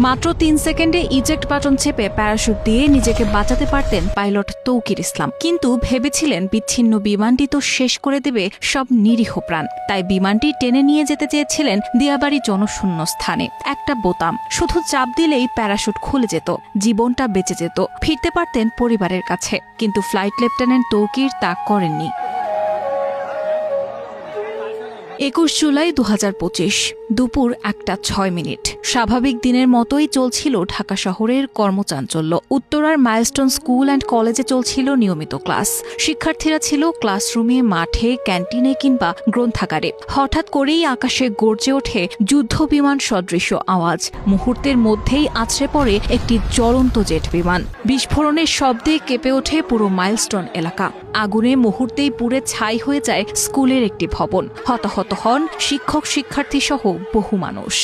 মাত্র ৩ সেকেন্ডে eject button চেপে প্যারাশুট দিয়ে নিজেকে বাঁচাতে পারতেন পাইলট তৌকির ইসলাম, কিন্তু ভেবেছিলেন বিচ্ছিন্ন বিমানটি তো শেষ করে দেবে সব নিরীহ প্রাণ। তাই বিমানটি টেনে নিয়ে যেতে চেয়েছিলেন দিয়াবাড়ি জনশূন্য স্থানে। একটা বোতাম শুধু চাপ দিলেই প্যারাশুট খুলে যেত, জীবনটা বেঁচে যেত, ফিরতে পারতেন পরিবারের কাছে। কিন্তু ফ্লাইট লেফটেন্যান্ট তৌকির তা করেননি। ২১ জুলাই ২০২৫ দুপুর ১:০৬। স্বাভাবিক দিনের মতোই চলছিল ঢাকা শহরের কর্মচাঞ্চল্য। উত্তরার মাইলস্টোন স্কুল অ্যান্ড কলেজে চলছিল নিয়মিত ক্লাস। শিক্ষার্থীরা ছিল ক্লাসরুমে, মাঠে, ক্যান্টিনে কিংবা গ্রন্থাগারে। হঠাৎ করেই আকাশে গর্জে ওঠে যুদ্ধ বিমান সদৃশ আওয়াজ। মুহূর্তের মধ্যেই আছড়ে পড়ে একটি জ্বলন্ত জেট বিমান। বিস্ফোরণের শব্দে কেঁপে ওঠে পুরো মাইলস্টোন এলাকা। আগুনে মুহূর্তেই পুড়ে ছাই হয়ে যায় স্কুলের একটি ভবন। হতাহত হন শিক্ষক, শিক্ষার্থী সহ বহু মানুষ।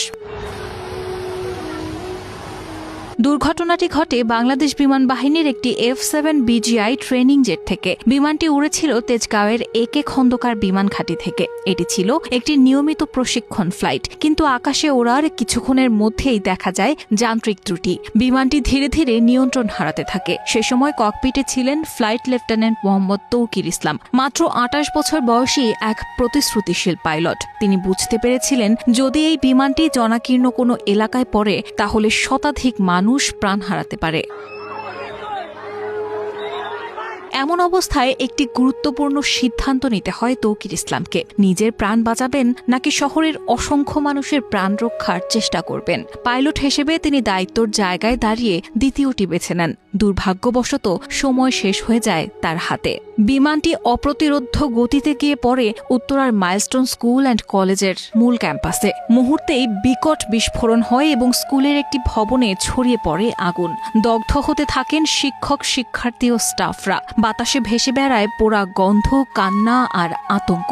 দুর্ঘটনাটি ঘটে বাংলাদেশ বিমান বাহিনীর একটি F-7 BGI ট্রেনিং জেট থেকে। বিমানটি উড়েছিল তেজগাঁওয়ের AK খন্দকার বিমান ঘাঁটি থেকে। এটি ছিল একটি নিয়মিত প্রশিক্ষণ ফ্লাইট, কিন্তু আকাশে ওড়ার কিছুক্ষণের মধ্যেই দেখা যায় যান্ত্রিক ত্রুটি। বিমানটি ধীরে ধীরে নিয়ন্ত্রণ হারাতে থাকে। সে সময় ককপিটে ছিলেন ফ্লাইট লেফটেন্যান্ট মোহাম্মদ তৌকির ইসলাম, মাত্র ২৮ বছর বয়সী এক প্রতিশ্রুতিশীল পাইলট। তিনি বুঝতে পেরেছিলেন, যদি এই বিমানটি জনাকীর্ণ কোনো এলাকায় পড়ে তাহলে শতাধিক মানুষ প্রাণ হারাতে পারে। এমন অবস্থায় একটি গুরুত্বপূর্ণ সিদ্ধান্ত নিতে হয় তৌকির ইসলামকে। নিজের প্রাণ বাঁচাবেন নাকি শহরের অসংখ্য মানুষের প্রাণ রক্ষার চেষ্টা করবেন? পাইলট হিসেবে তিনি দায়িত্বর জায়গায় দাঁড়িয়ে দ্বিতীয়টি বেছে নেন। দুর্ভাগ্যবশত সময় শেষ হয়ে যায় তার হাতে। বিমানটি অপ্রতিরোধ্য গতিতে গিয়ে পড়ে উত্তরার মাইলস্টোন স্কুল অ্যান্ড কলেজের মূল ক্যাম্পাসে। মুহূর্তেই বিকট বিস্ফোরণ হয় এবং স্কুলের একটি ভবনে ছড়িয়ে পড়ে আগুন। দগ্ধ হতে থাকেন শিক্ষক, শিক্ষার্থী ও স্টাফরা। বাতাসে ভেসে বেড়ায় পোড়া গন্ধ, কান্না আর আতঙ্ক।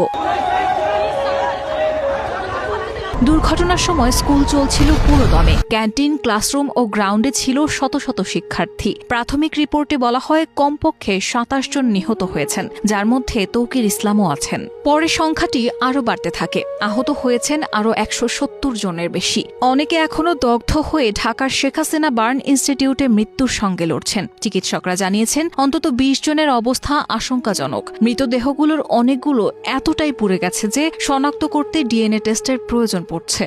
দুর্ঘটনার সময় স্কুল চলছিল পুরোদমে। ক্যান্টিন, ক্লাসরুম ও গ্রাউন্ডে ছিল শত শত শিক্ষার্থী। প্রাথমিক রিপোর্টে বলা হয় কমপক্ষে ২৭ জন নিহত হয়েছেন, যার মধ্যে তৌকির ইসলামও আছেন। পরে সংখ্যাটি আরও বাড়তে থাকে। আহত হয়েছেন আরও ১৭০ জনের বেশি। অনেকে এখনও দগ্ধ হয়ে ঢাকার শেখ হাসিনা বার্ন ইনস্টিটিউটে মৃত্যুর সঙ্গে লড়ছেন। চিকিৎসকরা জানিয়েছেন অন্তত ২০ জনের অবস্থা আশঙ্কাজনক। মৃতদেহগুলোর অনেকগুলো এতটাই পুড়ে গেছে যে শনাক্ত করতে DNA টেস্টের প্রয়োজন পড়ছে।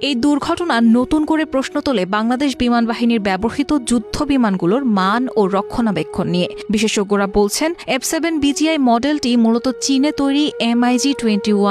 এই দুর্ঘটনা নতুন করে প্রশ্ন তোলে বাংলাদেশ বিমান বাহিনীর ব্যবহৃত যুদ্ধ বিমানগুলোর মান ও রক্ষণাবেক্ষণ নিয়ে। বিশেষজ্ঞরা বলছেন F-7 BGI মডেলটি মূলত চীনে তৈরি MiG-21